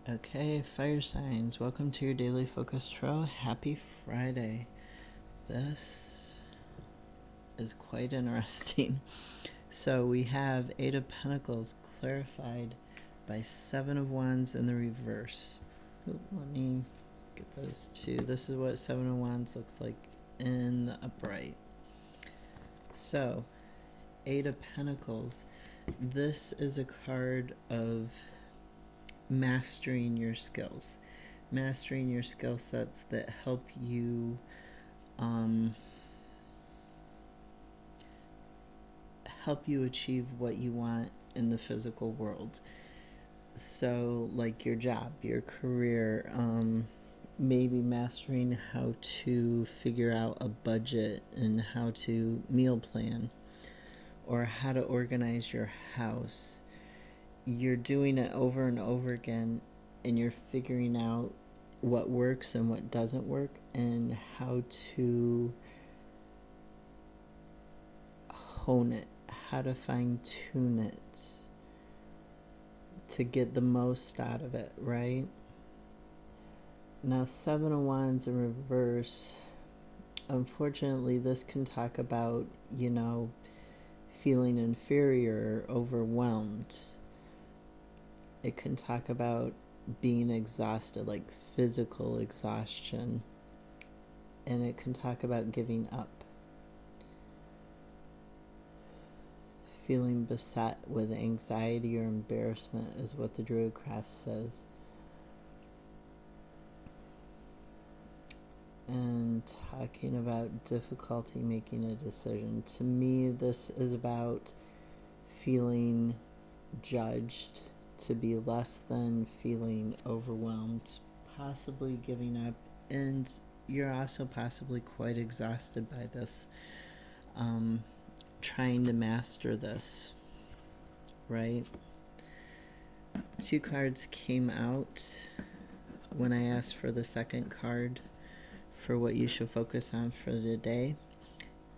Okay, fire signs, welcome to your daily focus trail. Happy Friday. This is quite interesting. So we have Eight of Pentacles clarified by Seven of Wands in the reverse. Let me get those two. This is what Seven of Wands looks like in the upright. So, Eight of Pentacles. This is a card of mastering your skills, mastering your skill sets that help you achieve what you want in the physical world. So like your job, your career, maybe mastering how to figure out a budget and how to meal plan, or how to organize your house. You're doing it over and over again, and you're figuring out what works and what doesn't work, and how to hone it, how to fine tune it to get the most out of it, right? Now, Seven of Wands in reverse, unfortunately, this can talk about, feeling inferior or overwhelmed. It can talk about being exhausted, like physical exhaustion. And it can talk about giving up. Feeling beset with anxiety or embarrassment is what the Druidcraft says. And talking about difficulty making a decision. To me, this is about feeling judged, to be less than, feeling overwhelmed, possibly giving up, and you're also possibly quite exhausted by this, trying to master this, right? Two cards came out when I asked for the second card for what you should focus on for the day,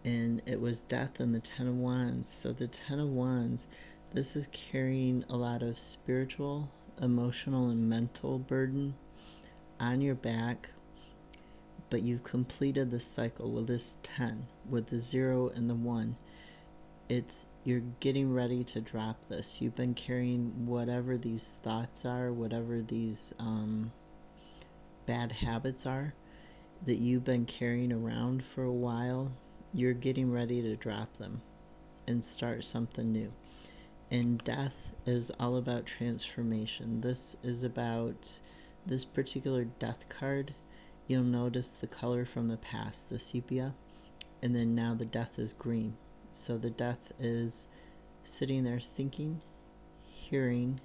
and it was Death and the Ten of Wands. So the Ten of Wands, this is carrying a lot of spiritual, emotional, and mental burden on your back, but you've completed the cycle with this 10, with the 0 and the 1. You're getting ready to drop this. You've been carrying whatever these thoughts are, whatever these bad habits are that you've been carrying around for a while. You're getting ready to drop them and start something new. And Death is all about transformation. This is about this particular Death card. You'll notice the color from the past, the sepia, and then now the Death is green. So the Death is sitting there thinking, hearing,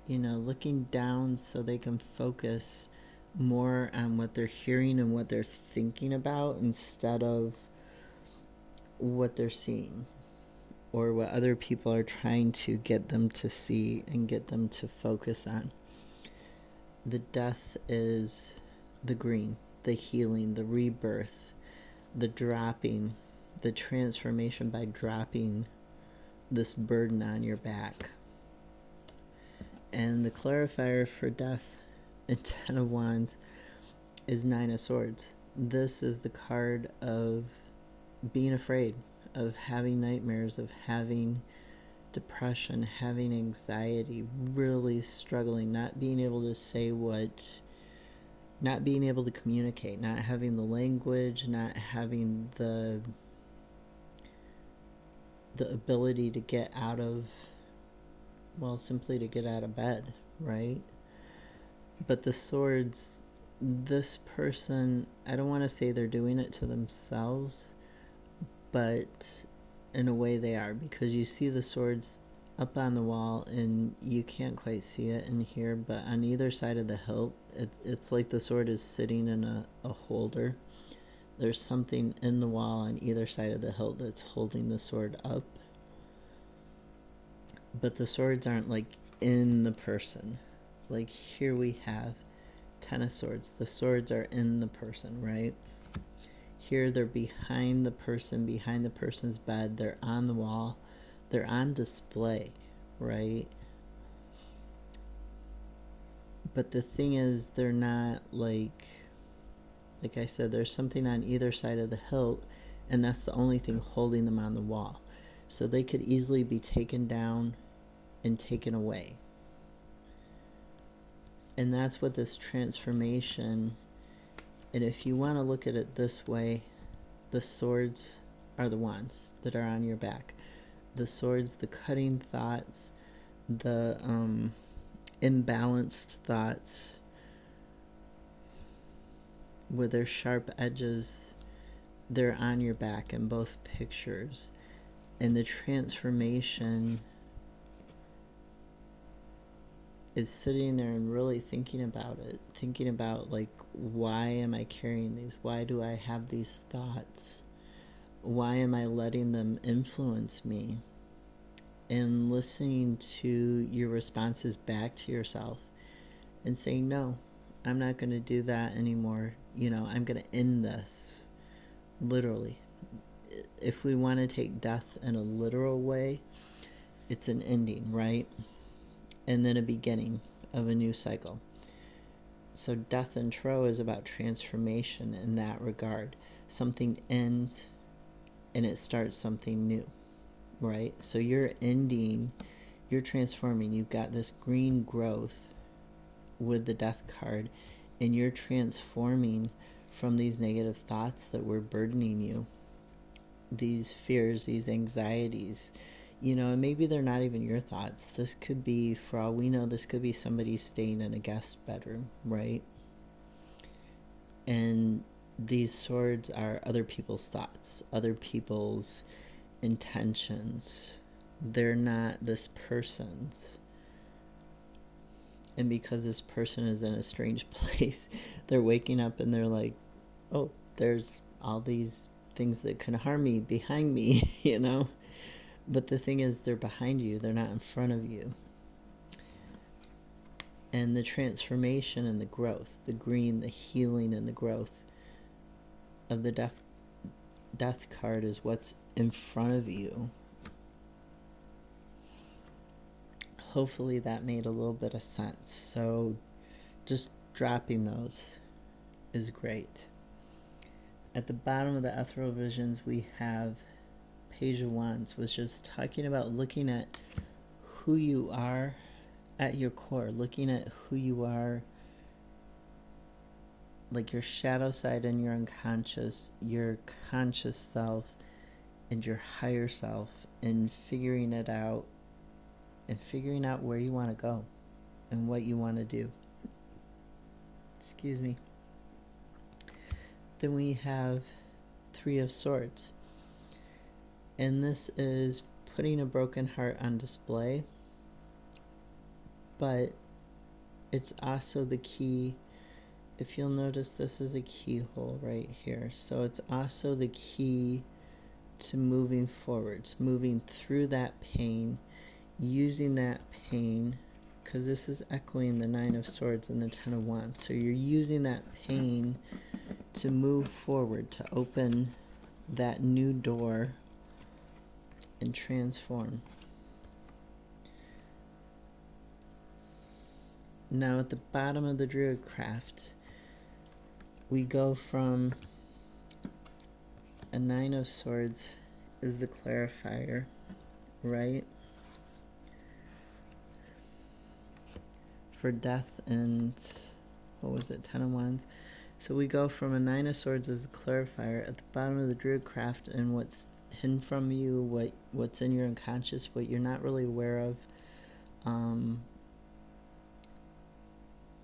looking down so they can focus more on what they're hearing and what they're thinking about instead of what they're seeing or what other people are trying to get them to see and get them to focus on. The Death is the green, the healing, the rebirth, the dropping, the transformation by dropping this burden on your back. And the clarifier for Death and Ten of Wands is Nine of Swords. This is the card of being afraid, of having nightmares, of having depression, having anxiety, really struggling, not being able to say not being able to communicate, not having the language, not having the ability to get out of, simply to get out of bed, right? But the swords, this person, I don't want to say they're doing it to themselves, but in a way they are, because you see the swords up on the wall and you can't quite see it in here, but on either side of the hilt, it's like the sword is sitting in a holder. There's something in the wall on either side of the hilt that's holding the sword up, but the swords aren't like in the person. Like here we have Ten of Swords. The swords are in the person, right? Here they're behind the person, behind the person's bed. They're on the wall. They're on display, right? But the thing is, they're not like I said, there's something on either side of the hilt, and that's the only thing holding them on the wall. So they could easily be taken down and taken away. And that's what this transformation, and if you want to look at it this way, the swords are the wands that are on your back. The swords, the cutting thoughts, the imbalanced thoughts with their sharp edges, they're on your back in both pictures. And the transformation is sitting there and really thinking about it, thinking about, like, why am I carrying these? Why do I have these thoughts? Why am I letting them influence me? And listening to your responses back to yourself and saying, no, I'm not going to do that anymore. I'm going to end this. Literally. If we want to take death in a literal way, it's an ending, right? And then a beginning of a new cycle. So death in tarot is about transformation in that regard. Something ends and it starts something new, right? So you're ending, you're transforming. You've got this green growth with the death card, and you're transforming from these negative thoughts that were burdening you, these fears, these anxieties, and maybe they're not even your thoughts. This could be, for all we know, this could be somebody staying in a guest bedroom, right? And these swords are other people's thoughts, other people's intentions. They're not this person's. And because this person is in a strange place, they're waking up and they're like, oh, there's all these things that can harm me behind me, But the thing is, they're behind you. They're not in front of you. And the transformation and the growth, the green, the healing and the growth of the death card is what's in front of you. Hopefully that made a little bit of sense. So just dropping those is great. At the bottom of the ethereal visions, we have Page of Wands, which is talking about looking at who you are at your core, looking at who you are, like your shadow side and your unconscious, your conscious self and your higher self, and figuring it out and figuring out where you want to go and what you want to do. Excuse me. Then we have Three of Swords. And this is putting a broken heart on display. But it's also the key. If you'll notice, this is a keyhole right here. So it's also the key to moving forwards, moving through that pain, using that pain, because this is echoing the Nine of Swords and the Ten of Wands. So you're using that pain to move forward, to open that new door and transform. Now at the bottom of the Druid craft, we go from a Nine of Swords is the clarifier, right? For death and, what was it, Ten of Wands. So we go from a Nine of Swords as a clarifier at the bottom of the Druid craft, and what's hidden from you, what's in your unconscious, what you're not really aware of, on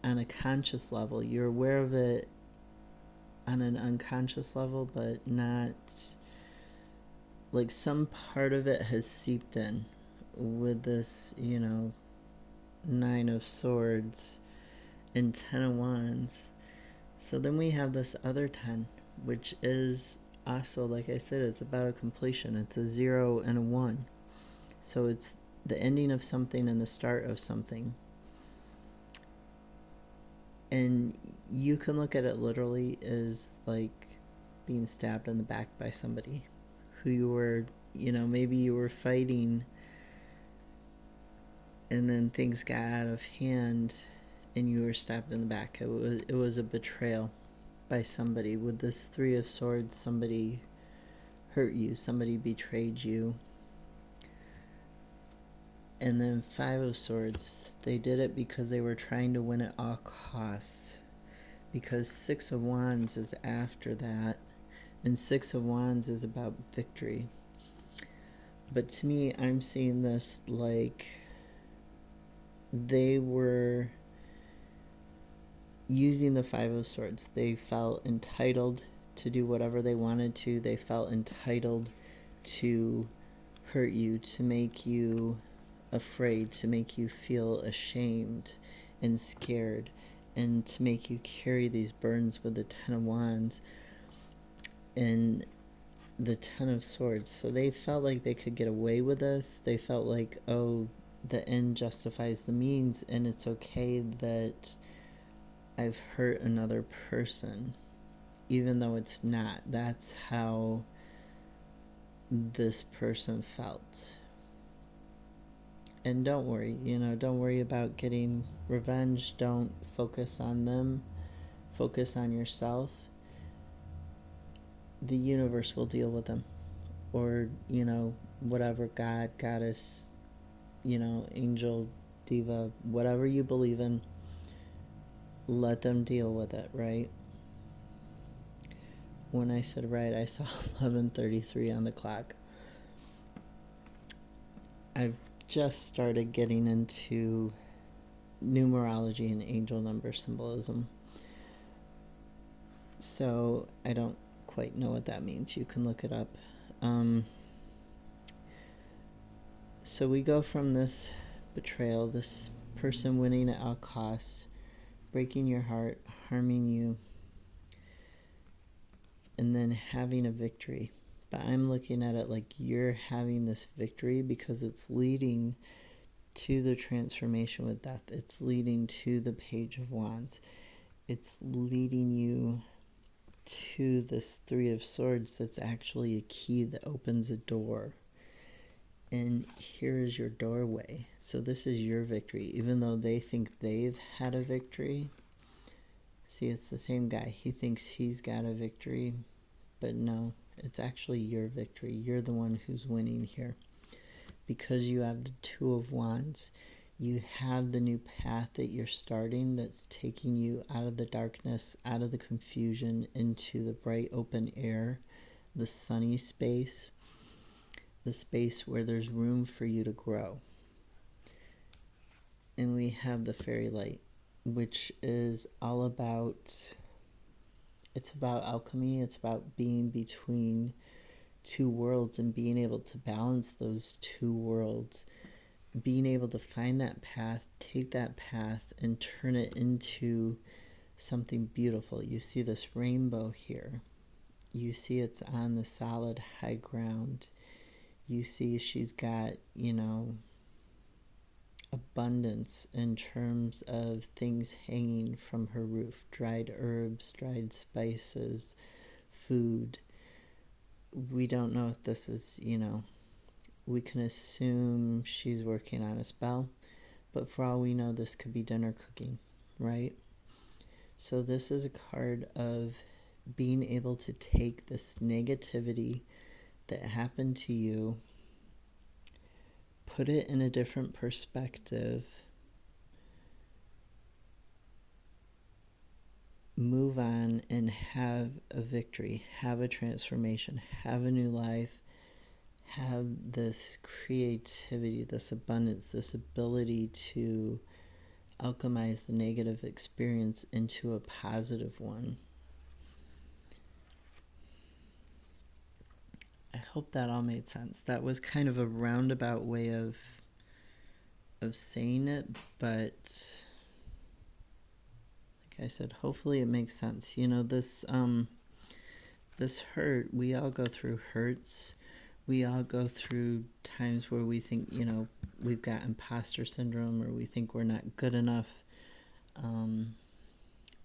a conscious level. You're aware of it on an unconscious level, but not, like, some part of it has seeped in with this, Nine of Swords and Ten of Wands. So then we have this other 10, which is also, like I said, it's about a completion. It's a 0 and a 1. So it's the ending of something and the start of something. And you can look at it literally as like being stabbed in the back by somebody who you were, maybe you were fighting and then things got out of hand and you were stabbed in the back. It was a betrayal by somebody. With this Three of Swords, somebody hurt you, somebody betrayed you. And then Five of Swords, they did it because they were trying to win at all costs. Because Six of Wands is after that, and Six of Wands is about victory. But to me, I'm seeing this like they were using the Five of Swords. They felt entitled to do whatever they wanted to. They felt entitled to hurt you, to make you afraid, to make you feel ashamed and scared, and to make you carry these burdens with the Ten of Wands and the Ten of Swords. So they felt like they could get away with this. They felt like, oh, the end justifies the means, and it's okay that I've hurt another person, even though it's not. That's how this person felt. And don't worry, don't worry about getting revenge. Don't focus on them. Focus on yourself. The universe will deal with them. Or, whatever, God, goddess, angel, diva, whatever you believe in, let them deal with it, right? When I said right, I saw 11:33 on the clock. I've just started getting into numerology and angel number symbolism. So I don't quite know what that means. You can look it up. So we go from this betrayal, this person winning at all costs, breaking your heart, harming you, and then having a victory. But I'm looking at it like you're having this victory because it's leading to the transformation with death. It's leading to the Page of Wands. It's leading you to this Three of Swords that's actually a key that opens a door. And here is your doorway. So this is your victory. Even though they think they've had a victory. See, it's the same guy. He thinks he's got a victory. But no, it's actually your victory. You're the one who's winning here. Because you have the Two of Wands. You have the new path that you're starting that's taking you out of the darkness, out of the confusion, into the bright open air, the sunny space, the space where there's room for you to grow. And we have the fairy light, which is all about, it's about alchemy, it's about being between two worlds and being able to balance those two worlds. Being able to find that path, take that path, and turn it into something beautiful. You see this rainbow here. You see it's on the solid high ground. You see she's got, abundance in terms of things hanging from her roof. Dried herbs, dried spices, food. We don't know if this is, we can assume she's working on a spell, but for all we know, this could be dinner cooking, right? So this is a card of being able to take this negativity that happened to you, put it in a different perspective, move on and have a victory, have a transformation, have a new life, have this creativity, this abundance, this ability to alchemize the negative experience into a positive one. I hope that all made sense. That was kind of a roundabout way of saying it, but like I said, hopefully it makes sense. This hurt, we all go through hurts. We all go through times where we think, we've got imposter syndrome, or we think we're not good enough.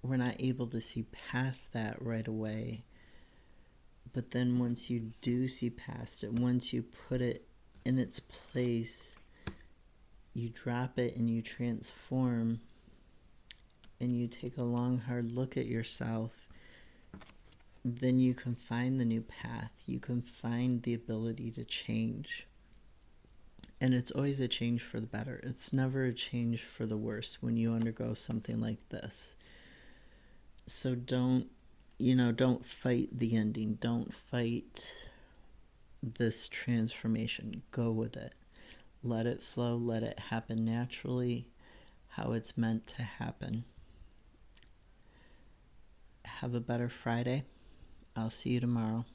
We're not able to see past that right away. But then once you do see past it, once you put it in its place, you drop it and you transform, and you take a long, hard look at yourself, then you can find the new path. You can find the ability to change. And it's always a change for the better. It's never a change for the worse when you undergo something like this. So don't fight the ending. Don't fight this transformation. Go with it. Let it flow. Let it happen naturally, how it's meant to happen. Have a better Friday. I'll see you tomorrow.